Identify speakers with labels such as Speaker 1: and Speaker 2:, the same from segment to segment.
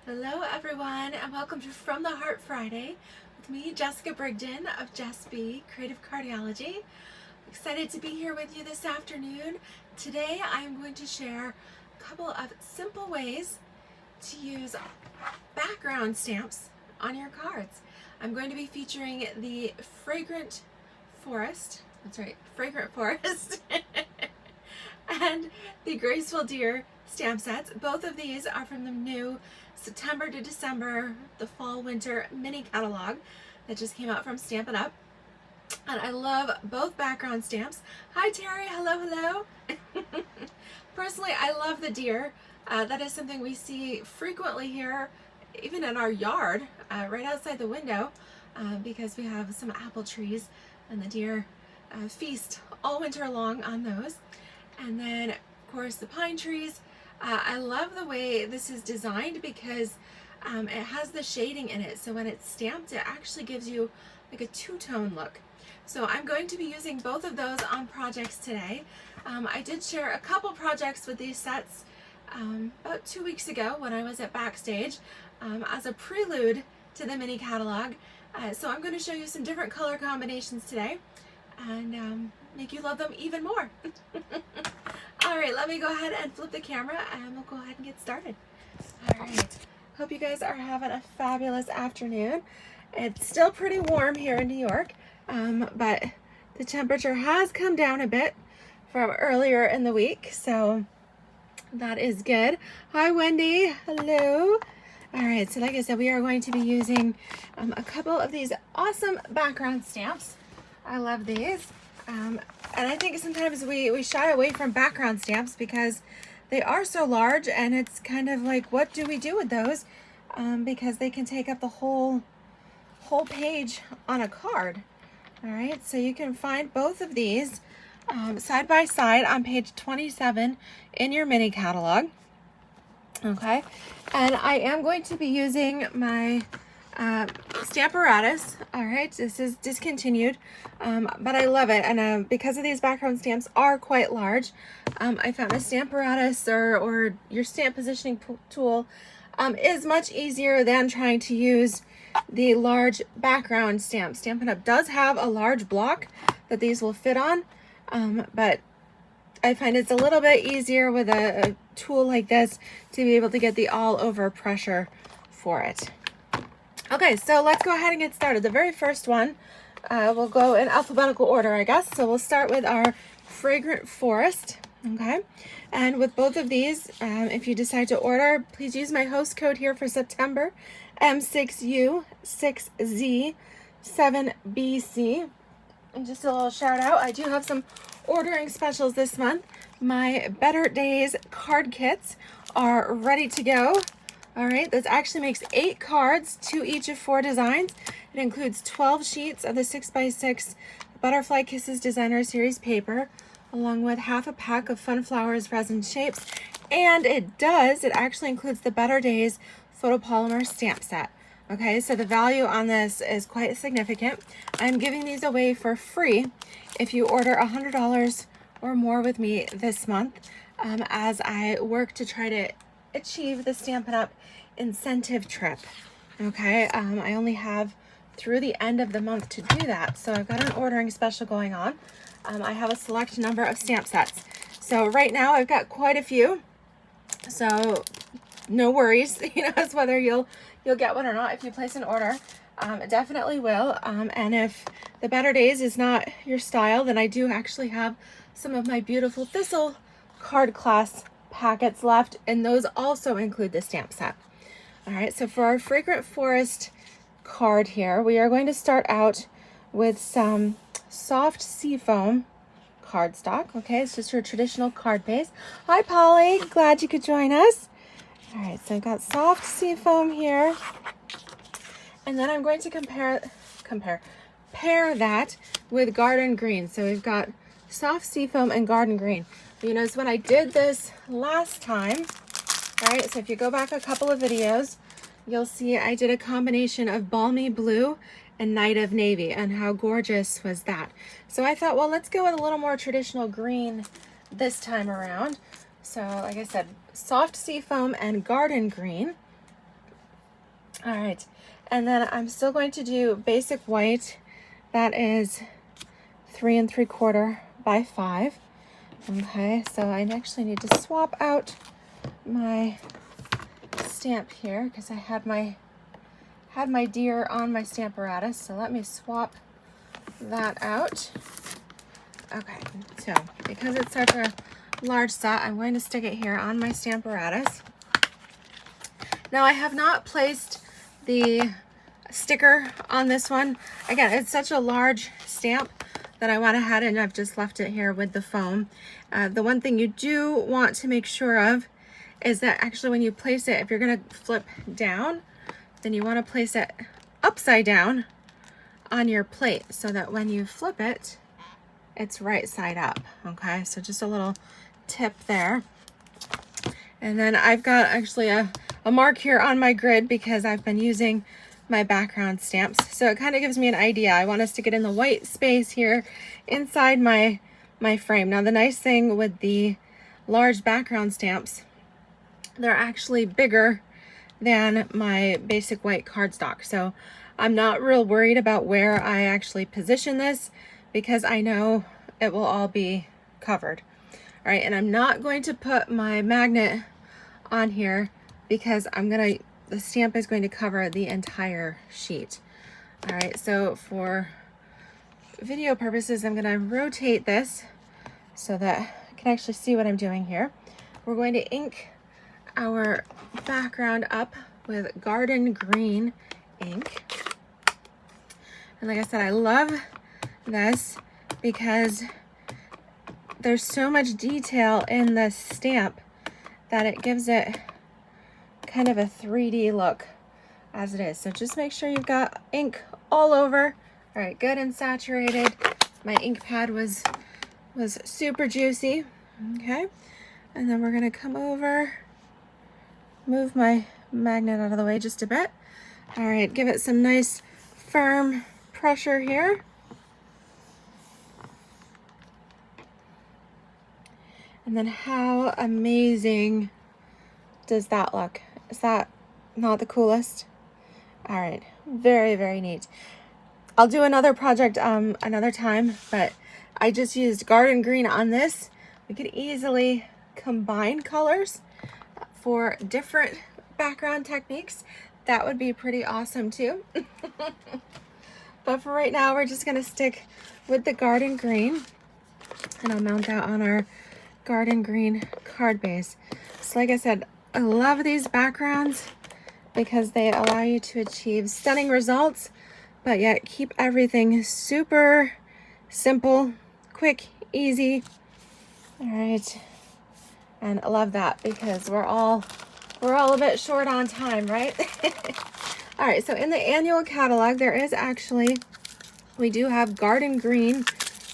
Speaker 1: Hello everyone, and welcome to From the Heart Friday with me, Jessica Brigden of Jess B, Creative Cardiology. Excited to be here with you this afternoon. Today I am going to share a couple of simple ways to use background stamps on your cards. I'm going to be featuring the Fragrant Forest, that's right, Fragrant Forest, and the Graceful Deer stamp sets. Both of these are from the new September to December, the fall winter mini catalog that just came out from Stampin' Up. And I love both background stamps. Hi Terry, hello. Personally, I love the deer. That is something we see frequently here, even in our yard, right outside the window, because we have some apple trees and the deer feast all winter long on those. And then, of course, the pine trees. I love the way this is designed because it has the shading in it. So when it's stamped, it actually gives you like a two-tone look. So I'm going to be using both of those on projects today. I did share a couple projects with these sets about 2 weeks ago when I was at Backstage as a prelude to the mini catalog. So I'm going to show you some different color combinations today and make you love them even more. All right, let me go ahead and flip the camera and we'll go ahead and get started. All right, hope you guys are having a fabulous afternoon. It's still pretty warm here in New York, but the temperature has come down a bit from earlier in the week, so that is good. Hi, Wendy. Hello. All right, so like I said, we are going to be using a couple of these awesome background stamps. I love these. And I think sometimes we shy away from background stamps because they are so large, and it's kind of like, what do we do with those? Because they can take up the whole page on a card. All right, so you can find both of these side by side on page 27 in your mini catalog. Okay, and I am going to be using my Stamparatus. All right, this is discontinued, but I love it, and because of these background stamps are quite large, I found a Stamparatus or your stamp positioning tool is much easier than trying to use the large background stamps. Stampin' Up! Does have a large block that these will fit on, but I find it's a little bit easier with a tool like this to be able to get the all over pressure for it. Okay, so let's go ahead and get started. The very first one, we'll go in alphabetical order, I guess. So we'll start with our Fragrant Forest, okay? And with both of these, if you decide to order, please use my host code here for September, M6U6Z7BC. And just a little shout out, I do have some ordering specials this month. My Better Days card kits are ready to go. All right, this actually makes 8 cards, 2 each of 4 designs. It includes 12 sheets of the 6x6 Butterfly Kisses Designer Series paper, along with half a pack of Fun Flowers resin shapes. And it actually includes the Better Days photopolymer stamp set. Okay, so the value on this is quite significant. I'm giving these away for free if you order $100 or more with me this month, as I work to try to achieve the Stampin' Up! Incentive trip. Okay, I only have through the end of the month to do that, so I've got an ordering special going on. I have a select number of stamp sets, so right now I've got quite a few, so no worries, as whether you'll get one or not. If you place an order, it definitely will, and if the Better Days is not your style, then I do actually have some of my Beautiful Thistle card class packets left, and those also include the stamp set. All right, so for our Fragrant Forest card here, we are going to start out with some soft seafoam cardstock. Okay, it's just your traditional card base. Hi Polly, glad you could join us. All right, so I've got soft seafoam here, and then I'm going to pair that with garden green. So we've got soft seafoam and garden green. You notice when I did this last time, right, so if you go back a couple of videos, you'll see I did a combination of balmy blue and night of navy, and how gorgeous was that. So I thought, well, let's go with a little more traditional green this time around. So like I said, soft seafoam and garden green. All right, and then I'm still going to do basic white. That is 3 3/4 by 5. Okay, so I actually need to swap out my stamp here because I had my deer on my Stamparatus. So let me swap that out. Okay, so because it's such a large set, I'm going to stick it here on my Stamparatus. Now I have not placed the sticker on this one. Again, it's such a large stamp that I went ahead and I've just left it here with the foam. The one thing you do want to make sure of is that actually when you place it, if you're gonna flip down, then you wanna place it upside down on your plate so that when you flip it, it's right side up, okay? So just a little tip there. And then I've got actually a mark here on my grid because I've been using my background stamps. So it kind of gives me an idea. I want to stick it in the white space here inside my frame. Now the nice thing with the large background stamps, they're actually bigger than my basic white cardstock. So I'm not real worried about where I actually position this because I know it will all be covered. All right, and I'm not going to put my magnet on here because the stamp is going to cover the entire sheet. All right, so for video purposes, I'm gonna rotate this so that I can actually see what I'm doing here. We're going to ink our background up with garden green ink. And like I said, I love this because there's so much detail in this stamp that it gives it kind of a 3D look as it is. So just make sure you've got ink all over. All right, good and saturated. My ink pad was super juicy. Okay, and then we're gonna come over, move my magnet out of the way just a bit. All right, give it some nice firm pressure here. And then how amazing does that look? Is that not the coolest? All right, very, very neat. I'll do another project another time, but I just used garden green on this. We could easily combine colors for different background techniques. That would be pretty awesome too. But for right now, we're just gonna stick with the garden green, and I'll mount that on our garden green card base. So like I said, I love these backgrounds because they allow you to achieve stunning results, but yet keep everything super simple, quick, easy. All right, and I love that because we're all a bit short on time, right? All right, so in the annual catalog, we do have garden green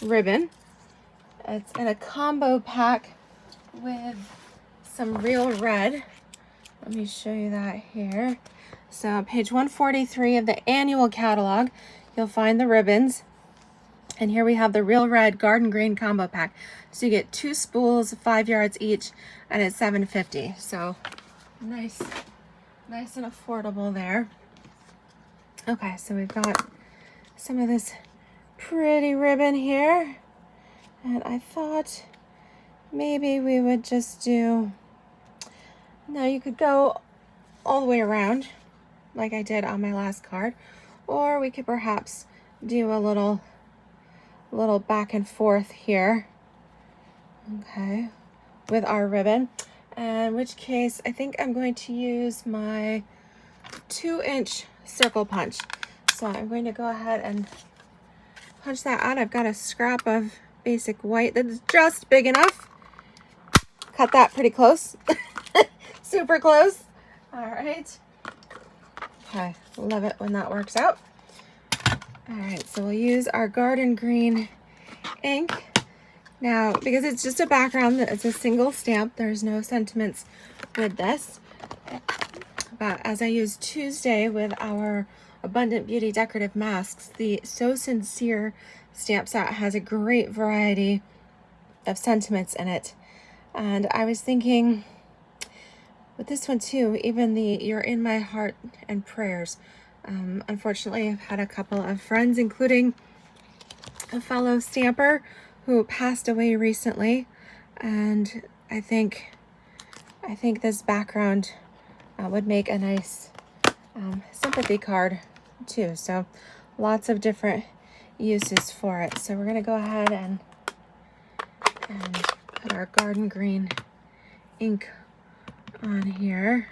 Speaker 1: ribbon. It's in a combo pack with some real red. Let me show you that here. So page 143 of the annual catalog, you'll find the ribbons. And here we have the real red garden green combo pack. So you get 2 spools, 5 yards each, and it's $7.50. So nice and affordable there. Okay, so we've got some of this pretty ribbon here. And I thought maybe we would just do, now you could go all the way around like I did on my last card, or we could perhaps do a little back and forth here, okay, with our ribbon. In which case, I think I'm going to use my 2-inch circle punch. So I'm going to go ahead and punch that out. I've got a scrap of basic white that's just big enough. Cut that pretty close. Super close. All right. Okay, love it when that works out. All right, so we'll use our garden green ink. Now, because it's just a background, it's a single stamp, there's no sentiments with this. But as I used Tuesday with our Abundant Beauty Decorative Masks, the So Sincere stamp set has a great variety of sentiments in it. And I was thinking with this one too, even the "You're in my heart and prayers." Unfortunately, I've had a couple of friends, including a fellow stamper who passed away recently, and I think this background would make a nice sympathy card too. So lots of different uses for it. So we're gonna go ahead and put our garden green ink on here.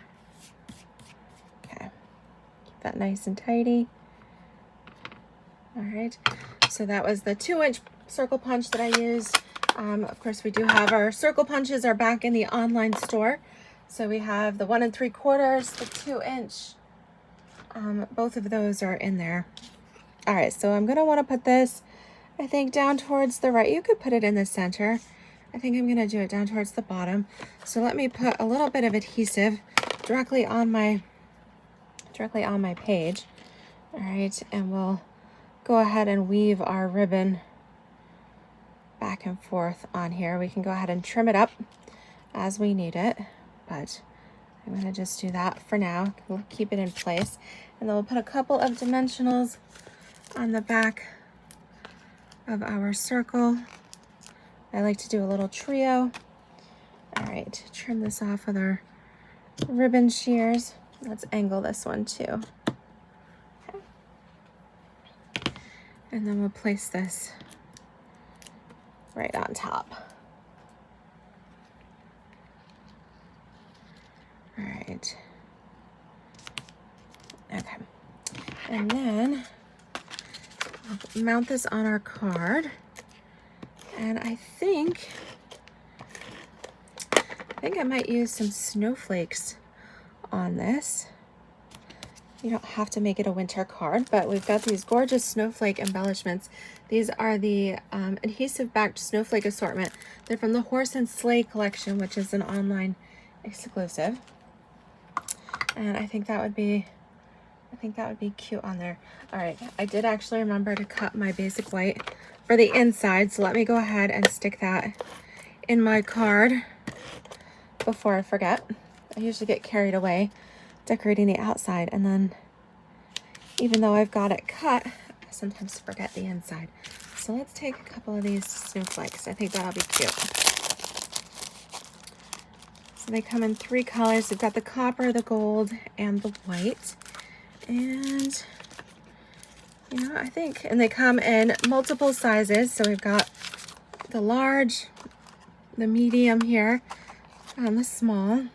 Speaker 1: Okay, keep that nice and tidy. All right, so that was the 2-inch circle punch that I used. Of course, we do have our circle punches are back in the online store. So we have the 1 3/4, the 2-inch. Both of those are in there. All right, so I'm gonna want to put this, I think, down towards the right. You could put it in the center. I think I'm gonna do it down towards the bottom. So let me put a little bit of adhesive directly on my page. All right, and we'll go ahead and weave our ribbon back and forth on here. We can go ahead and trim it up as we need it, but I'm gonna just do that for now. We'll keep it in place, and then we'll put a couple of dimensionals on the back of our circle. I like to do a little trio. All right, trim this off with our ribbon shears. Let's angle this one too. Okay. And then we'll place this right on top. All right. Okay. And then I'll mount this on our card. And I think I might use some snowflakes on this. You don't have to make it a winter card, but we've got these gorgeous snowflake embellishments. These are the adhesive backed snowflake assortment. They're from the Horse and Sleigh collection, which is an online exclusive. And I think that would be cute on there. All right, I did actually remember to cut my basic white for the inside, so let me go ahead and stick that in my card before I forget. I usually get carried away decorating the outside, and then even though I've got it cut, I sometimes forget the inside. So let's take a couple of these snowflakes. I think that'll be cute. So they come in 3 colors. We've got the copper, the gold, and the white. And you know, I think, and they come in multiple sizes. So we've got the large, the medium here, and the small.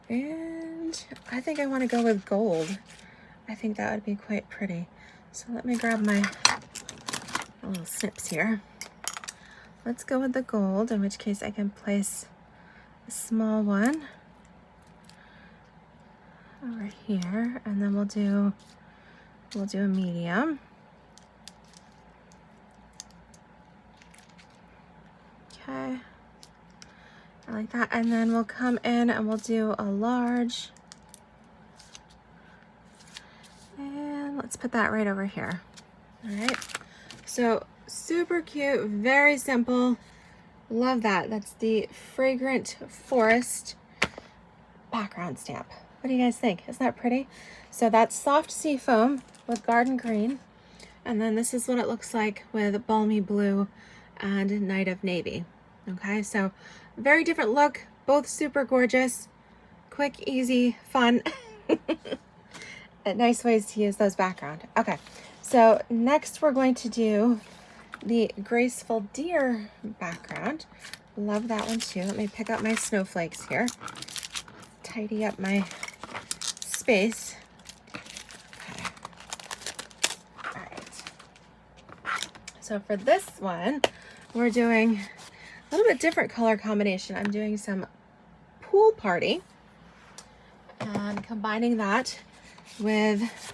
Speaker 1: And I think I want to go with gold. I think that would be quite pretty. So let me grab my little snips here. Let's go with the gold, in which case I can place a small one over here, and then we'll do a medium. Okay, I like that. And then we'll come in and we'll do a large, and let's put that right over here. All right, so super cute, very simple. Love that. That's the Fragrant Forest background stamp. What do you guys think? Isn't that pretty? So that's soft sea foam with garden green, and then this is what it looks like with balmy blue and night of navy. Okay, so very different look, both super gorgeous, quick, easy, fun. Nice ways to use those background. Okay, so next we're going to do the Graceful Deer background. Love that one too. Let me pick up my snowflakes here, tidy up my space. Okay. All right. So for this one, we're doing a little bit different color combination. I'm doing some Pool Party and combining that with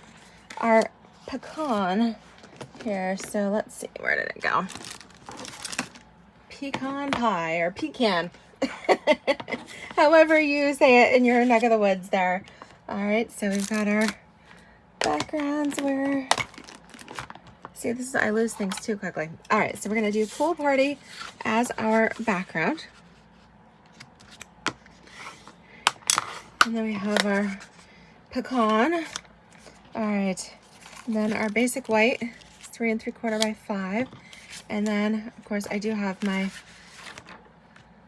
Speaker 1: our pecan here. So let's see, where did it go? Pecan pie or pecan. However you say it in your neck of the woods there. All right, so we've got our backgrounds where, see, this is, I lose things too quickly. All right, so we're gonna do Pool Party as our background. And then we have our pecan. All right, and then our basic white, 3 3/4 by 5. And then, of course, I do have my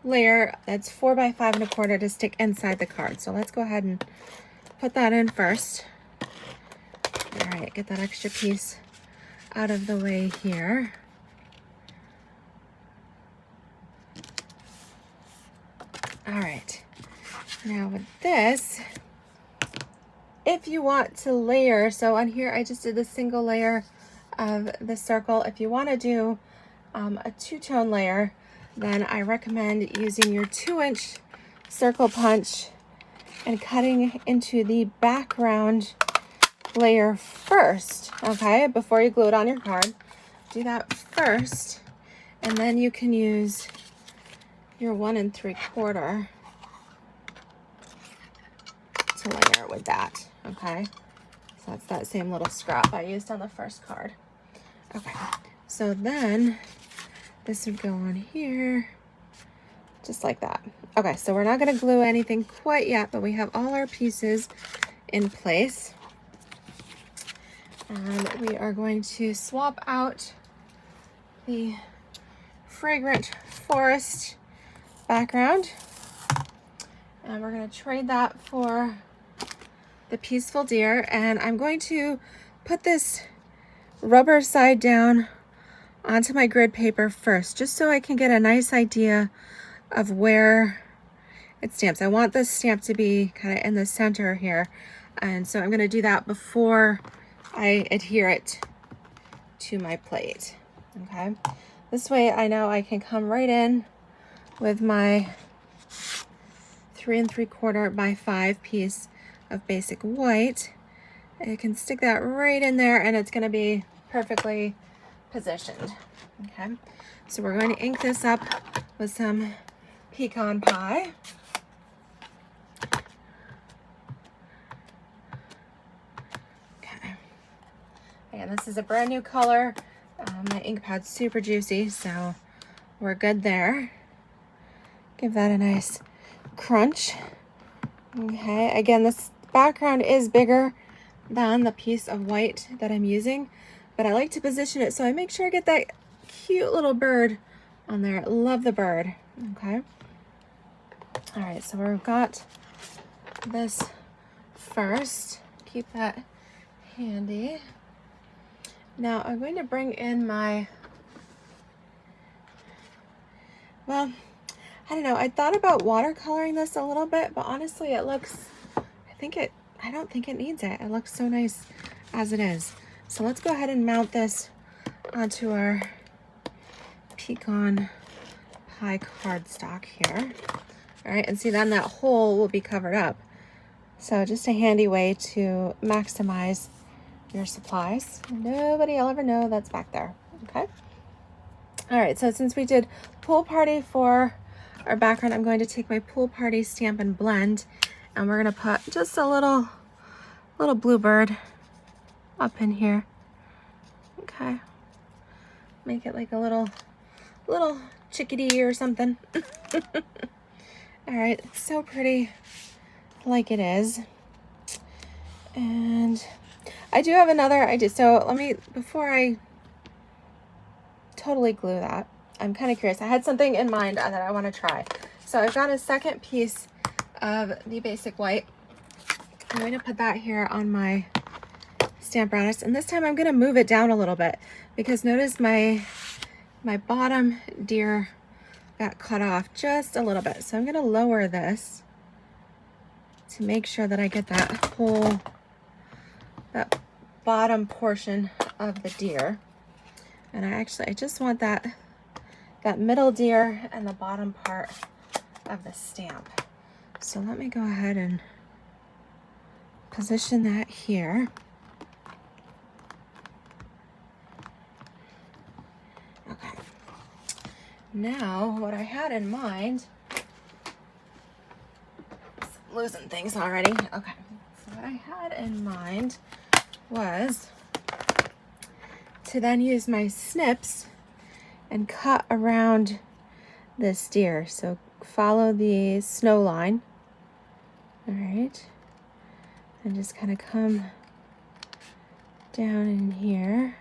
Speaker 1: layer that's 4 by 5 1/4 to stick inside the card. So let's go ahead and put that in first. All right, get that extra piece out of the way here. All right, now with this, if you want to layer, so on here I just did the single layer of the circle. If you want to do a 2-tone layer, then I recommend using your 2-inch circle punch and cutting into the background layer first, okay, before you glue it on your card. Do that first, and then you can use your 1 3/4 to layer it with that, okay? So that's that same little scrap I used on the first card. Okay, so then this would go on here, just like that. Okay, so we're not gonna glue anything quite yet, but we have all our pieces in place. And we are going to swap out the Fragrant Forest background. And we're gonna trade that for the Peaceful Deer. And I'm going to put this rubber side down onto my grid paper first, just so I can get a nice idea of where it stamps. I want this stamp to be kind of in the center here. And so I'm gonna do that before I adhere it to my plate, okay? This way I know I can come right in with my 3 3/4 by 5 piece of basic white. I can stick that right in there and it's gonna be perfectly positioned, okay? So we're going to ink this up with some pecan pie. Okay. Again, this is a brand new color. My ink pad's super juicy, so we're good there. Give that a nice crunch. Okay, again, this background is bigger than the piece of white that I'm using, but I like to position it so I make sure I get that cute little bird on there. Love the bird, okay? All right, so we've got this first. Keep that handy. Now I'm going to bring in my, well, I don't know. I thought about watercoloring this a little bit, but honestly it looks, I don't think it needs it. It looks so nice as it is. So let's go ahead and mount this onto our pecan pie cardstock here. All right, and see, then that hole will be covered up. So just a handy way to maximize your supplies. Nobody will ever know that's back there, okay? All right, so since we did pool party for our background, I'm going to take my pool party stamp and blend, and we're gonna put just a little bluebird up in here, okay? Make it like a little chickadee or something. All right, it's so pretty like it is. And I do have another idea. So let me, before I totally glue that, I'm kind of curious. I had something in mind that I want to try. So I've got a second piece of the basic white. I'm going to put that here on my Stamparatus, and this time I'm going to move it down a little bit because notice my bottom deer got cut off just a little bit. So I'm going to lower this to make sure that I get that that bottom portion of the deer. And I just want that middle deer and the bottom part of the stamp. So let me go ahead and position that here. Okay. Now, what I had in mind, losing things already. Okay. So what I had in mind was to then use my snips and cut around this deer. So follow the snow line. All right. And just kind of come down in here.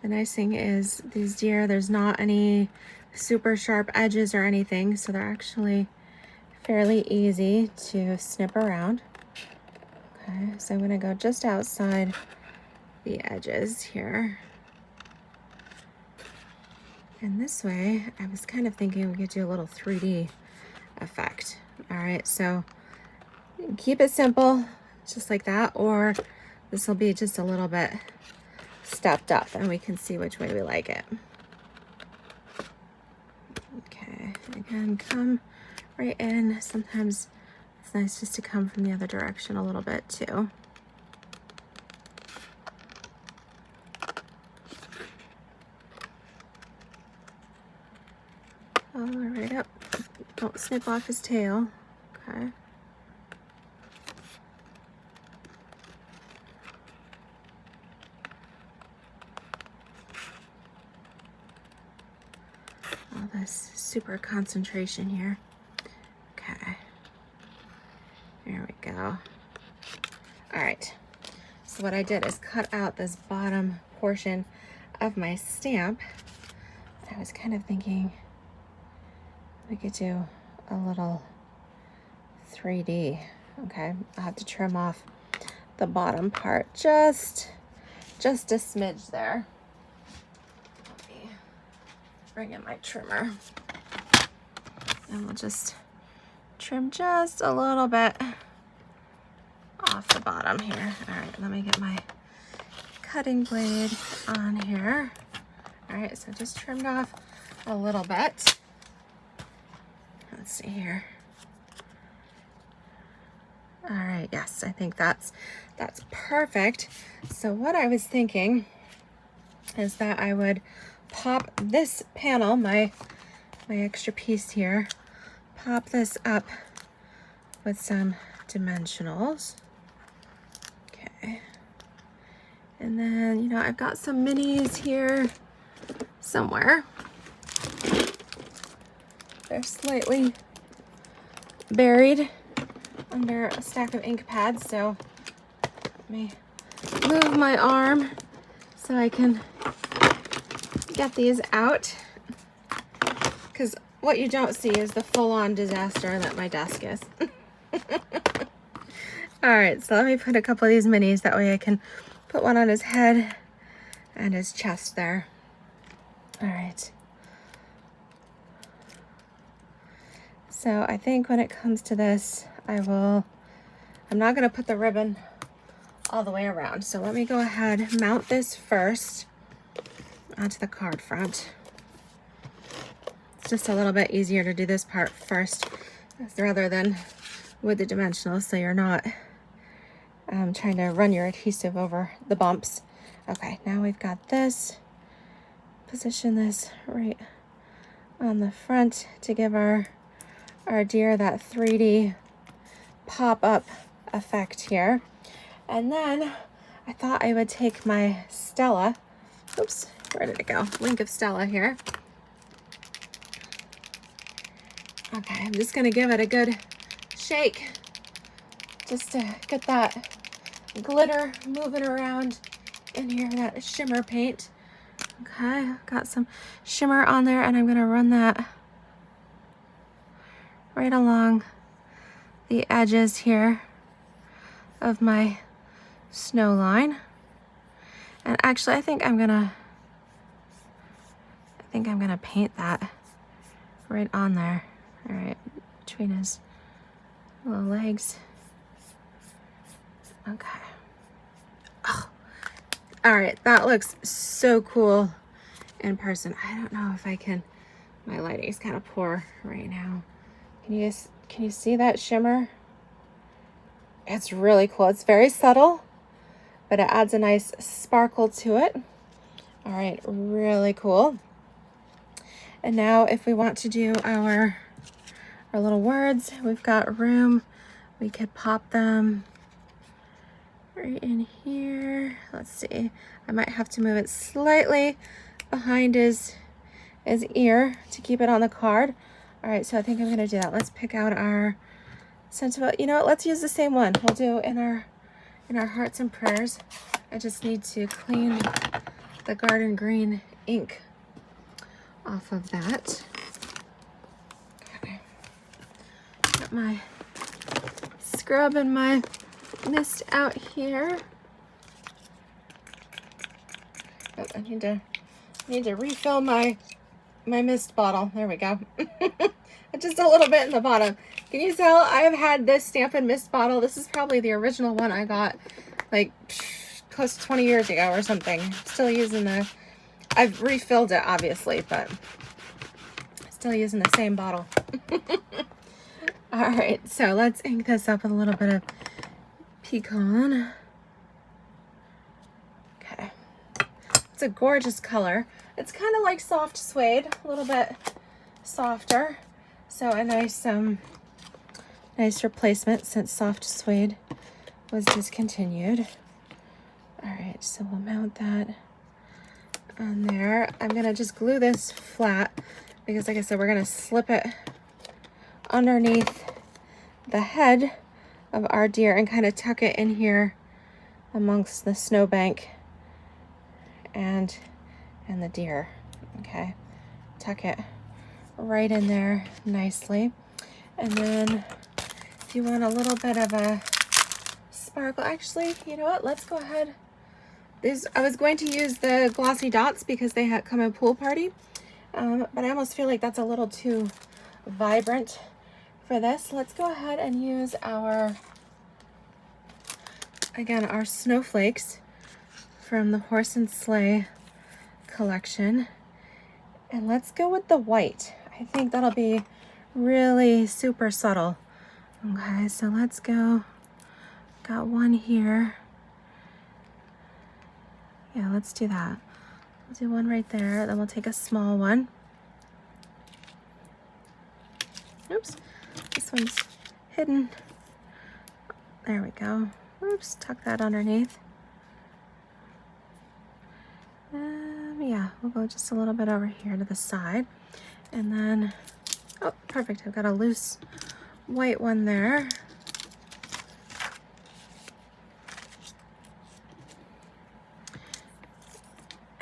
Speaker 1: The nice thing is these deer, there's not any super sharp edges or anything, so they're actually fairly easy to snip around. Okay, so I'm gonna go just outside the edges here. And this way, I was kind of thinking we could do a little 3D effect. All right, so keep it simple, just like that, or this will be just a little bit stepped up and we can see which way we like it. Okay, again, come right in. Sometimes it's nice just to come from the other direction a little bit too. All right up. Don't snip off his tail. Okay. All this super concentration here. Okay. There we go. All right. So what I did is cut out this bottom portion of my stamp. I was kind of thinking we could do a little 3D. Okay, I'll have to trim off the bottom part just a smidge there. Let me bring in my trimmer and we'll just trim just a little bit off the bottom here. All right, let me get my cutting blade on here. All right, so just trimmed off a little bit. Let's see here. All right, yes, I think that's perfect. So what I was thinking is that I would pop this panel, my extra piece here, pop this up with some dimensionals. Okay. And then, you know, I've got some minis here somewhere. They're slightly buried under a stack of ink pads, so let me move my arm so I can get these out, because what you don't see is the full-on disaster that my desk is. All right, so let me put a couple of these minis, that way I can put one on his head and his chest there. All right. So I think when it comes to this, I'm not gonna put the ribbon all the way around. So let me go ahead, mount this first onto the card front. It's just a little bit easier to do this part first rather than with the dimensionals, so you're not trying to run your adhesive over the bumps. Okay, now we've got this. Position this right on the front to give our deer that 3D pop-up effect here. And then I thought I would take my Stella, oops, where did it go? Link of Stella here. Okay, I'm just gonna give it a good shake just to get that glitter moving around in here, that shimmer paint. Okay, got some shimmer on there, and I'm gonna run that right along the edges here of my snow line. And actually, I think I'm gonna paint that right on there. All right, between his little legs. Okay. Oh, all right, that looks so cool in person. I don't know if I can, my lighting is kind of poor right now. Can you see that shimmer? It's really cool. It's very subtle, but it adds a nice sparkle to it. All right, really cool. And now if we want to do our little words, we've got room. We could pop them right in here. Let's see. I might have to move it slightly behind his ear to keep it on the card. All right, so I think I'm gonna do that. Let's pick out our sentiment. You know what? Let's use the same one. We'll do in our hearts and prayers. I just need to clean the garden green ink off of that. Okay. Got my scrub and my mist out here. Oh, I need to refill my mist bottle. There we go. Just a little bit in the bottom. Can you tell I have had this Stampin' Mist bottle? This is probably the original one I got like close to 20 years ago or something. Still using I've refilled it obviously, but still using the same bottle. All right, so let's ink this up with a little bit of pecan. Okay, it's a gorgeous color. It's kind of like soft suede, a little bit softer. So a nice replacement since soft suede was discontinued. All right, so we'll mount that on there. I'm gonna just glue this flat because like I said, we're gonna slip it underneath the head of our deer and kind of tuck it in here amongst the snowbank and the deer. Okay, tuck it right in there nicely. And then if you want a little bit of a sparkle, actually, you know what, let's go ahead. I was going to use the glossy dots because they come in Pool Party, but I almost feel like that's a little too vibrant for this. Let's go ahead and use our snowflakes from the Horse and Sleigh collection. And let's go with the white. I think that'll be really super subtle. Okay, so let's go. Got one here. Yeah, let's do that. We'll do one right there, then we'll take a small one. Oops, this one's hidden. There we go. Oops, tuck that underneath. Yeah, we'll go just a little bit over here to the side. And then, oh, perfect. I've got a loose white one there.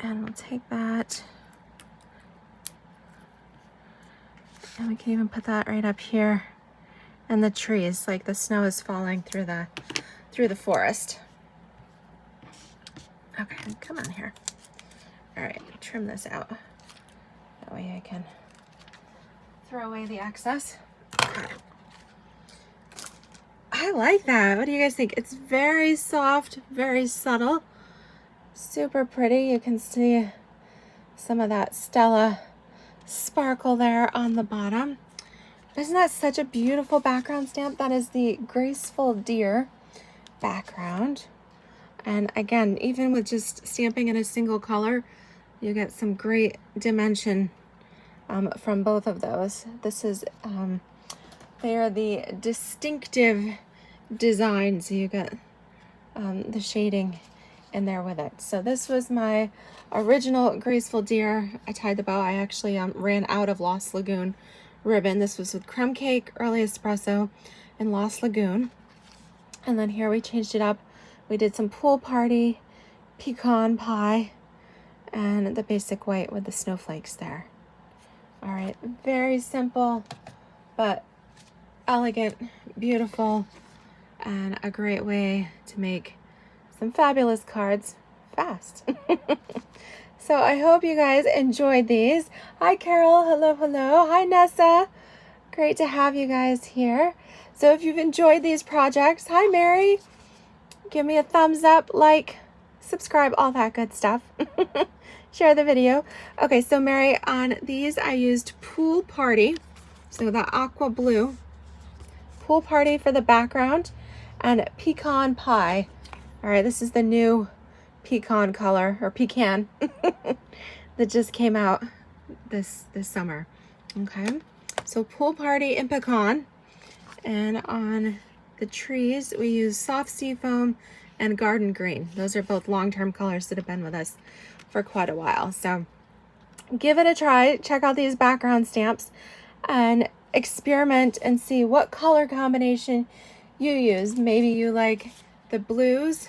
Speaker 1: And we'll take that. And we can even put that right up here. And the trees, like the snow is falling through the forest. Okay, come on here. All right, trim this out. That way I can throw away the excess. I like that. What do you guys think? It's very soft, very subtle, super pretty. You can see some of that Stella sparkle there on the bottom. Isn't that such a beautiful background stamp? That is the Graceful Deer background. And again, even with just stamping in a single color, you get some great dimension from both of those. This is, they are the distinctive design, so you get the shading in there with it. So this was my original Graceful Deer. I tied the bow. I actually ran out of Lost Lagoon ribbon. This was with Crumb Cake, Early Espresso, and Lost Lagoon. And then here we changed it up. We did some Pool Party, pecan pie, and the basic white with the snowflakes there. All right, very simple, but elegant, beautiful, and a great way to make some fabulous cards fast. So I hope you guys enjoyed these. Hi, Carol. Hello, hello. Hi, Nessa. Great to have you guys here. So if you've enjoyed these projects, hi, Mary. Give me a thumbs up, like, subscribe, all that good stuff. Share the video. Okay, so Mary, on these I used Pool Party, so the aqua blue. Pool Party for the background, and pecan pie. All right, this is the new pecan color, or pecan, that just came out this summer. Okay, so Pool Party and pecan. And on the trees, we use soft sea foam and garden green. Those are both long-term colors that have been with us for quite a while. So give it a try. Check out these background stamps. and experiment and see what color combination you use. Maybe you like the blues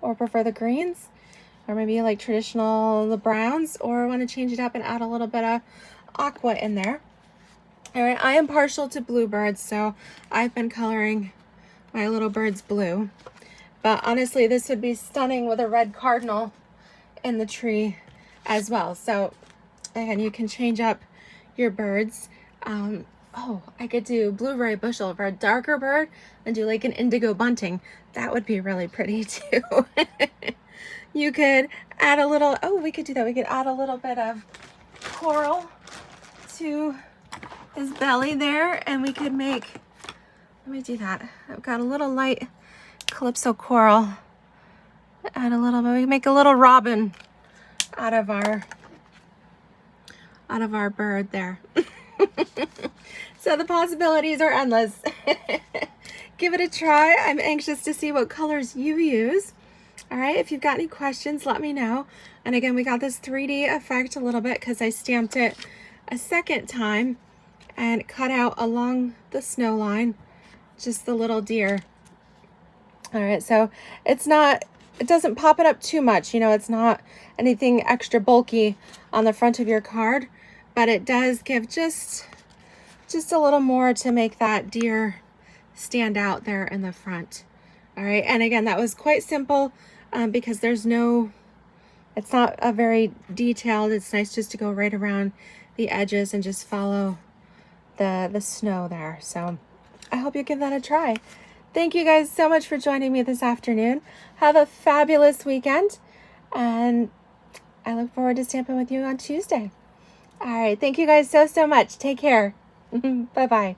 Speaker 1: or prefer the greens, or maybe you like the browns, or want to change it up and add a little bit of aqua in there. All right, I am partial to bluebirds, so I've been coloring my little birds blue. But honestly, this would be stunning with a red cardinal in the tree as well. So again, you can change up your birds. Oh, I could do blueberry bushel for a darker bird and do like an indigo bunting. That would be really pretty too. You could add a little, oh, we could do that. We could add a little bit of coral to his belly there, and we could make, let me do that. I've got a little light calypso coral. Add a little bit, we can make a little robin out of our bird there. So the possibilities are endless. Give it a try. I'm anxious to see what colors you use. All right, if you've got any questions, let me know. And again, we got this 3D effect a little bit because I stamped it a second time and cut out along the snow line just the little deer. All right, so it doesn't pop it up too much. You know, it's not anything extra bulky on the front of your card, but it does give just a little more to make that deer stand out there in the front. All right, and again, that was quite simple because it's not a very detailed. It's nice just to go right around the edges and just follow the snow there. So I hope you give that a try. Thank you guys so much for joining me this afternoon. Have a fabulous weekend, and I look forward to stamping with you on Tuesday. All right, thank you guys so much. Take care. Bye-bye.